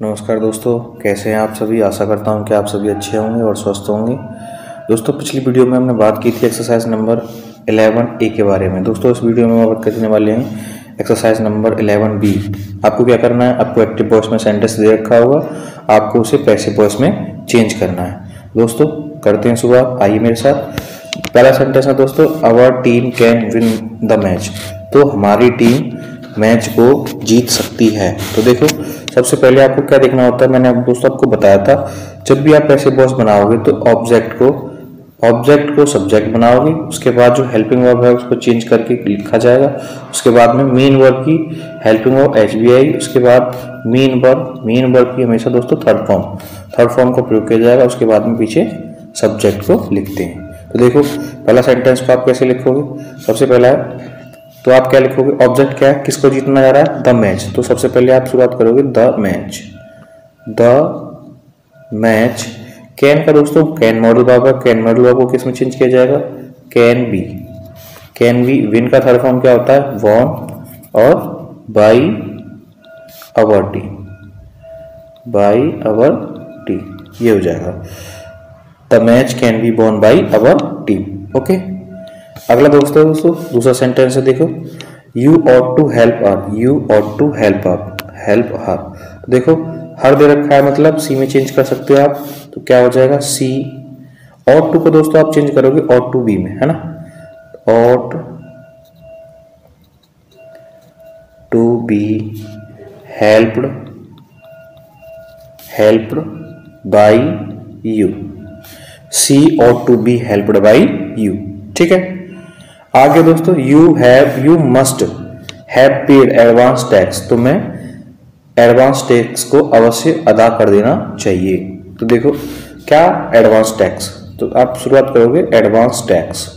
नमस्कार दोस्तों, कैसे हैं आप सभी। आशा करता हूं कि आप सभी अच्छे होंगे और स्वस्थ होंगे। दोस्तों, पिछली वीडियो में हमने बात की थी एक्सरसाइज नंबर 11A के बारे में। दोस्तों, इस वीडियो में हम बात करने वाले हैं एक्सरसाइज नंबर 11B। आपको क्या करना है, आपको एक्टिव वॉइस में सेंटेंस दे रखा होगा, आपको उसे पैसिव वॉइस में चेंज करना है। दोस्तों, करते हैं शुरुआत, आइए मेरे साथ। पहला सेंटेंस है दोस्तों, our team can win the match. तो हमारी टीम मैच को जीत सकती है। तो देखो, सबसे पहले आपको क्या देखना होता है, मैंने दोस्तों आपको बताया था, जब भी आप पैसिव वॉइस बनाओगे तो ऑब्जेक्ट को सब्जेक्ट बनाओगे, उसके बाद जो हेल्पिंग वर्ब है उसको चेंज करके लिखा जाएगा, उसके बाद में मेन वर्ब की हेल्पिंग वर्ब HB आएगी, उसके बाद मेन वर्ब की हमेशा दोस्तों थर्ड फॉर्म का प्रयोग किया जाएगा, उसके बाद में पीछे सब्जेक्ट को लिखते हैं। तो देखो, पहला सेंटेंस को आप कैसे लिखोगे। सबसे पहला है, तो आप क्या लिखोगे, ऑब्जेक्ट क्या है, किसको जीतना जा रहा है, द मैच। तो सबसे पहले आप शुरुआत करोगे द मैच। कैन का दोस्तों कैन मॉडल वर्ब है, कैन मॉडल वर्ब को किस में चेंज किया जाएगा, कैन बी। विन का थर्ड फॉर्म क्या होता है, वॉन, और बाई आवर टीम, ये हो जाएगा the match can be won by our team. Okay, अगला दोस्तों दूसरा सेंटेंस है, देखो, you ought to help her. देखो, हर दे रखा है, मतलब सी में चेंज कर सकते हो आप, तो क्या हो जाएगा सी। ऑट टू को दोस्तों आप चेंज करोगे ऑट टू बी में, है ना, ought to be helped by you. She ought to be helped by you. ठीक है, आगे दोस्तों, you must have paid advance tax. तो मैं एडवांस टैक्स को अवश्य अदा कर देना चाहिए। तो देखो, क्या एडवांस टैक्स, तो आप शुरुआत करोगे एडवांस टैक्स।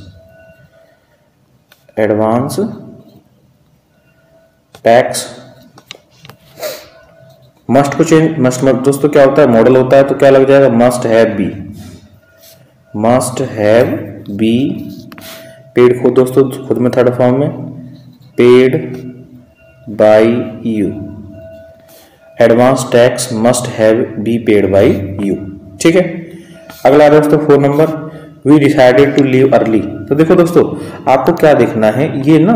मस्ट को चेंज, मस्ट दोस्तों क्या होता है, मॉडल होता है, तो क्या लग जाएगा, मस्ट हैव बी। पेड को दोस्तों खुद में थर्ड फॉर्म में, paid by you. Advance tax must have be paid by you. ठीक है, अगला दोस्तों 4 number, we decided to leave early. तो देखो दोस्तों, आपको क्या देखना है, ये ना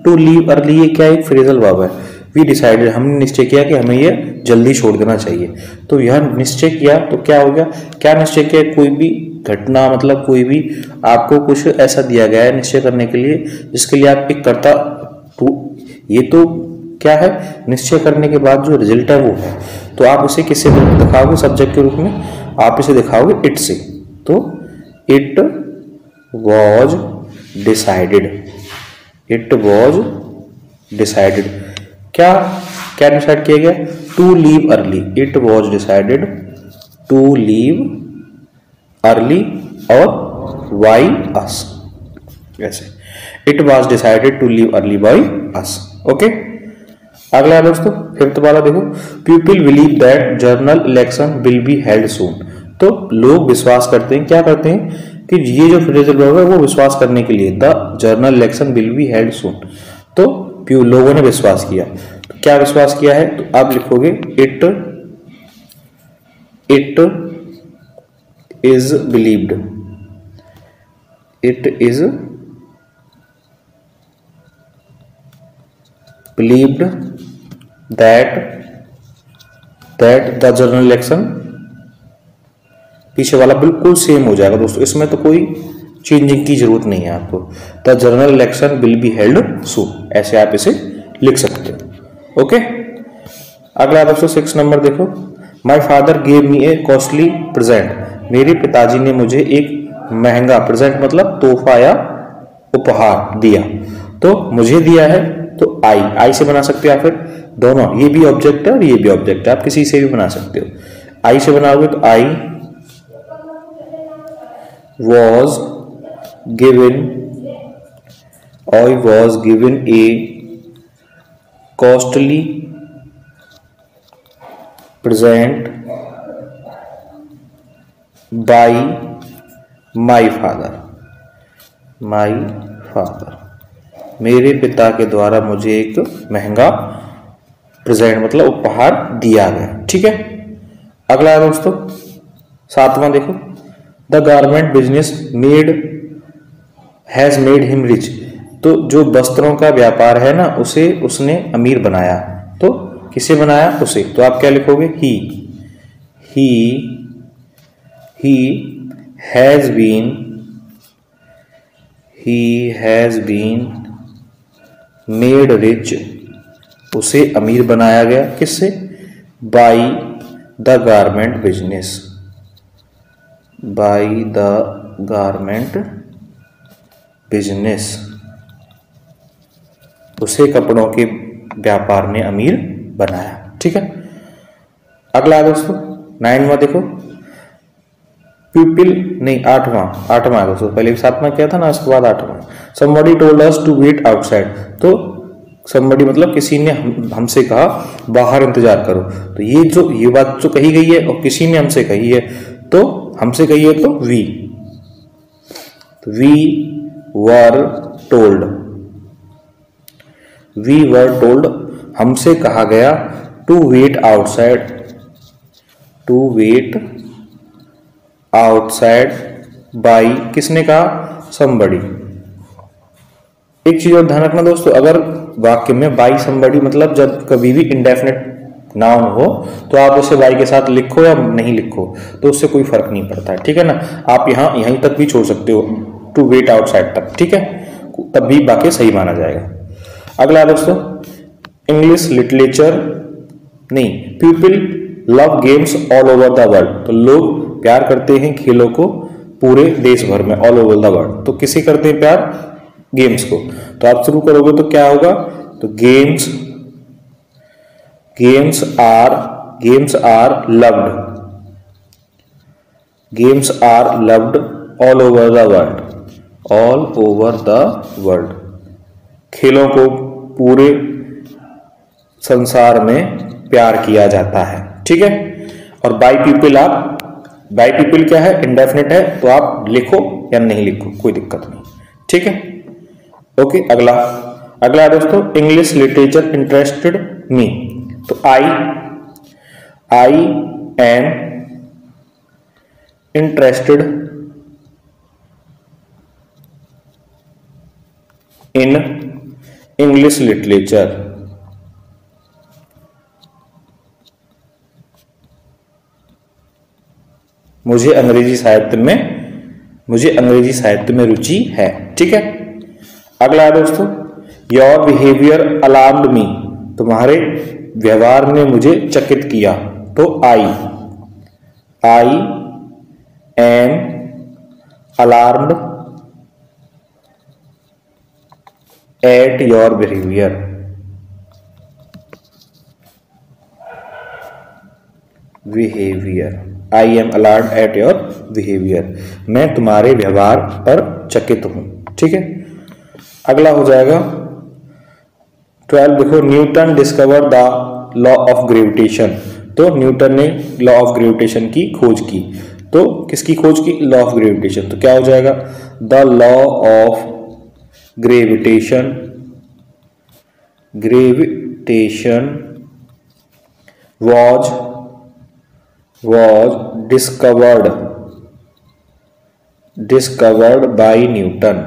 टू लीव अर्ली, ये क्या एक फ्रेजल वर्ब है। वी डिसाइडेड, हमने निश्चय किया कि हमें ये जल्दी छोड़ देना चाहिए। तो यह निश्चय किया तो क्या हो गया, क्या निश्चय किया, कोई भी घटना, मतलब कोई भी आपको कुछ ऐसा दिया गया है निश्चय करने के लिए, जिसके लिए आप एक कर्ता, ये तो क्या है, निश्चय करने के बाद जो रिजल्ट है वो है, तो आप उसे किससे दिखाओगे, सब्जेक्ट के रूप में आप इसे दिखाओगे इट से। तो इट वॉज डिसाइडेड, क्या डिसाइड किया गया, to leave early. It was decided to leave early, और वाई अस, ऐसे it was decided to leave early by us. Okay, अगला दोस्तों 5th वाला, देखो, people believe that general election will be held soon. तो लोग विश्वास करते हैं, क्या करते हैं, कि ये जो फ्रेजल वर्ब है वो विश्वास करने के लिए, the general election will be held soon. तो लोगों ने विश्वास किया, तो क्या विश्वास किया है, तो आप लिखोगे it is believed, that the general election, पीछे वाला बिल्कुल सेम हो जाएगा दोस्तों, इसमें तो कोई चेंजिंग की जरूरत नहीं है आपको। The general election will be held soon, ऐसे आप इसे लिख सकते हो। ओके, अगला दोस्तों 6 नंबर, देखो, my father gave me A costly present. मेरे पिताजी ने मुझे एक महंगा, प्रेजेंट मतलब तोहफा या उपहार दिया। तो मुझे दिया है, तो आई से बना सकते हो आप, फिर दोनों, ये भी ऑब्जेक्ट है और ये भी ऑब्जेक्ट है, आप किसी से भी बना सकते हो। आई से बनाओगे तो I was given A costly present by my father. मेरे पिता के द्वारा मुझे एक महंगा प्रेजेंट मतलब उपहार दिया गया। ठीक है। अगला है दोस्तों 7वां, देखो the garment business has made him rich. तो जो वस्त्रों का व्यापार है ना, उसे उसने अमीर बनाया। तो किसे बनाया? उसे। तो आप क्या लिखोगे? He has been made rich, उसे अमीर बनाया गया। किससे? By the garment business, by the garment business, उसे कपड़ों के व्यापार ने अमीर बनाया। ठीक है। अगला दोस्तों 9वां, देखो पीपल नहीं 8वां दोस्तों, पहले 7वां किया था ना, इसके बाद 8वां। somebody told us to wait outside। तो somebody मतलब किसी ने हमसे कहा बाहर इंतजार करो। तो ये बात जो कही गई है और किसी ने हमसे कही है, तो हमसे कही है तो वी वर टोल्ड, हमसे कहा गया टू वेट आउटसाइड बाई, किसने कहा? somebody। एक चीज और ध्यान रखना दोस्तों, अगर वाक्य में बाई somebody मतलब जब कभी भी इंडेफिनिट नाउन हो तो आप उसे बाई के साथ लिखो या नहीं लिखो तो उससे कोई फर्क नहीं पड़ता है। ठीक है ना। आप यहीं तक भी छोड़ सकते हो, टू वेट आउटसाइड तक। ठीक है, तब भी वाक्य सही माना जाएगा। अगला दोस्तों इंग्लिश लिटरेचर नहीं, people love games all over the world. तो लोग प्यार करते हैं खेलों को पूरे देश भर में, ऑल ओवर द वर्ल्ड। तो किसे करते हैं प्यार? गेम्स को। तो आप शुरू करोगे तो क्या होगा? तो games are loved all over the world, खेलों को पूरे संसार में प्यार किया जाता है। ठीक है। और बाई पीपल क्या है? इंडेफिनिट है, तो आप लिखो या नहीं लिखो कोई दिक्कत नहीं। ठीक है, ओके। अगला दोस्तों इंग्लिश लिटरेचर इंटरेस्टेड मी। तो I am interested in English literature. मुझे अंग्रेजी साहित्य में रुचि है। ठीक है। अगला है दोस्तों योर बिहेवियर अलार्म्ड मी। तुम्हारे व्यवहार ने मुझे चकित किया। तो I am alarmed eight your behaviour. I am alarmed eight your behaviour, मैं तुम्हारे व्यवहार पर चकित हूं। ठीक है। अगला हो जाएगा 12, देखो Newton discover the law of gravitation. तो न्यूटन ने लॉ ऑफ ग्रेविटेशन की खोज की। तो किसकी खोज की? Law of gravitation. तो क्या हो जाएगा? The law of gravitation was discovered by Newton.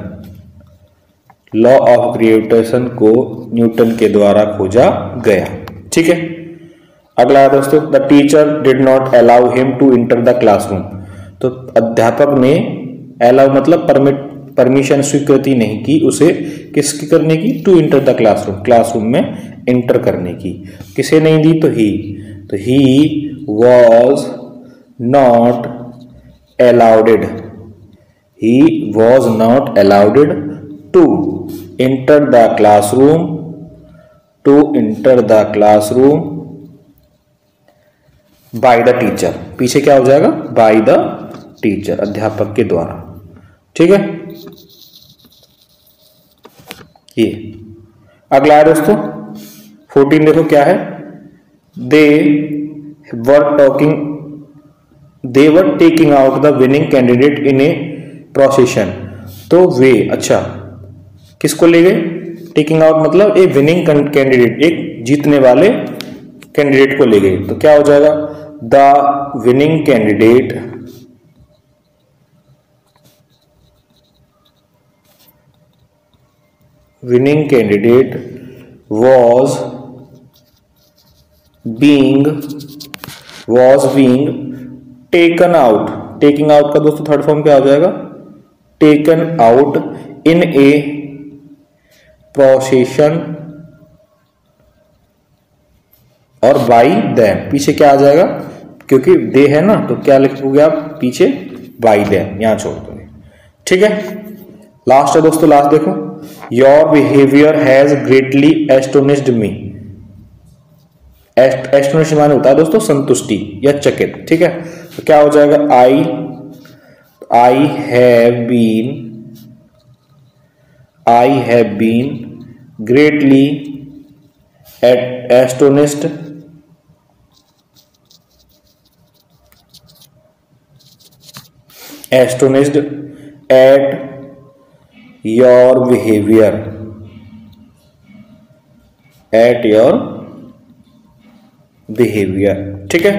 Law of gravitation को न्यूटन के द्वारा खोजा गया। ठीक है। अगला है दोस्तों the teacher did not allow him to enter the classroom. तो अध्यापक ने अलाउ मतलब परमिशन, स्वीकृति नहीं की उसे किसकी करने की? टू इंटर द क्लासरूम में इंटर करने की। किसे नहीं दी? तो he was not allowed to enter the classroom by the teacher. पीछे क्या हो जाएगा? बाय द टीचर, अध्यापक के द्वारा। ठीक है। ये अगला है दोस्तों 14, देखो क्या है? They were taking out the winning candidate in a procession. तो वे, अच्छा किसको ले गए? टेकिंग आउट मतलब ए विनिंग कैंडिडेट, एक जीतने वाले कैंडिडेट को ले गए, तो क्या हो जाएगा, the winning candidate was being taken out। Taking out का दोस्तों थर्ड फॉर्म क्या हो जाएगा, taken out in a procession और बाई देम। पीछे क्या आ जाएगा, क्योंकि दे है ना, तो क्या लिखोगे आप पीछे, बाई देम, यहां छोड़ दोगे। ठीक है, लास्ट है दोस्तों, लास्ट देखो, your behaviour has greatly astonished me. Astonish माने होता है दोस्तों संतुष्टि या चकित। ठीक है, तो क्या हो जाएगा, I have been greatly astonished at your behaviour, ठीक है,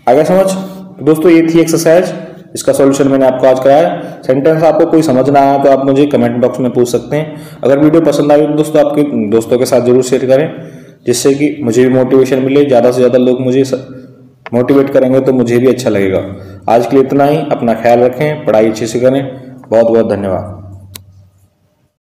आ गया समझ। तो दोस्तों ये थी एक्सरसाइज, इसका सॉल्यूशन मैंने आपको आज कराया। सेंटेंस आपको कोई समझ ना आया तो आप मुझे कमेंट बॉक्स में पूछ सकते हैं। अगर वीडियो पसंद आई तो दोस्तों आपके दोस्तों के साथ जरूर शेयर करें, जिससे कि मुझे भी मोटिवेशन मिले, ज़्यादा से ज़्यादा लोग मुझे मोटिवेट करेंगे तो मुझे भी अच्छा लगेगा। आज के लिए इतना ही, अपना ख्याल रखें, पढ़ाई अच्छे से करें। बहुत बहुत धन्यवाद।